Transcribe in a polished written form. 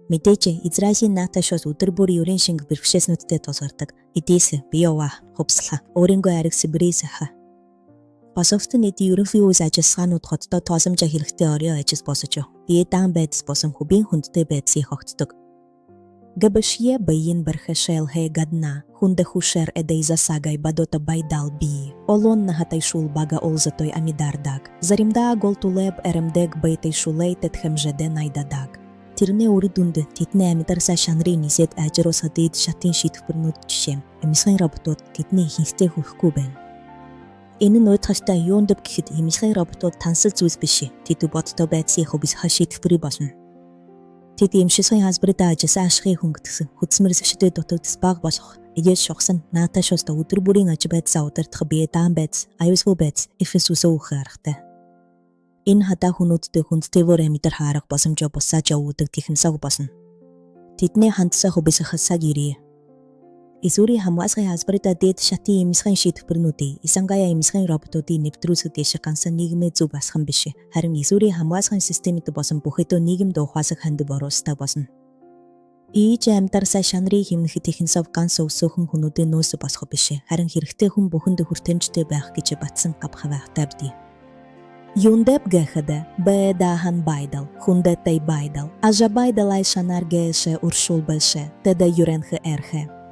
Мэдээж Израилийн нааташоос өдөр бүр ерөн шинг бэрхшээснүүдтэй тусгардаг. Эдээс биёва хувцлаа. Өөрөнгөө аригс бэрээсаха. Босовтон эди ерөнхий үйл ажиллагаанууд хотдоо тоосомжоо хэрэгтэй орё ажис босож. Даан байдс босон хүбийн хүндтэй байдсыг огтдог. Габашье баян бархашэл хэ гадна хунда хушер эдэй засагай бадота байдал би. Олон нахатай шул бага олзатой амидардаг. Заримдаа голтулеб эремдэг байтай шулей тэтхэмжэдэ найдадаг. Тэрнээ үрдүнд тэдний амидарсаа шанрын нисэд ажирус хадид шатын шитгэрнүүд жишэм. Эмисхэн роботууд тэдний ихэнхтэй хүрэхгүй байна. Энэ нь уйтгастай юундв гэхэд эмисхэн роботууд тансал зүйлс биш. Тэд боттой байцсыг хобис хашитгэрий болно. Тэд эмшисхэн хасбарда ажисаа ашигыг хөнгөтгсөн хөдсмөр сэшдэд дутагдс баг болох. Эдээс шогсон нааташоста өдөр бүрийн аж байдсаа удирдах бие даан байдс, аюусгүй байдс, эфэс үсөөх аргатай. Энэ хадаа хүмүүсттэй хүндтэйвэр амьдар хаарах босомжоо бусааж явуудаг техносог босно. Тэдний хандсаа хобис хасаг ирээ. Изүри хамгаалгын хасбарда дэд шатын эмисхэн шитгэрнүүдийн исангая эмисхэн роботуудын нэвтрүүлсэд дэше гансан нийгмээ зүг басхан биш. Харин изүри хамгаалгын системэд босон бүхэдөө нийгэмд ухаасах ханд боруустай босно. Ийж амьдарсаа шанрыг хэмнэх техносов ганс өсөөхөн хүмүүдийн нөөс босох биш. Харин хэрэгтэй хүн бүхэнд хүртэмжтэй байх гэж батсан гавхавахтай бди. Юндэп гэхэдэ бэдахан байдал хүндэтэй байдал ажа байдалай шанар гэше уршул бэлше тэдэ юрэнхэ эрхэ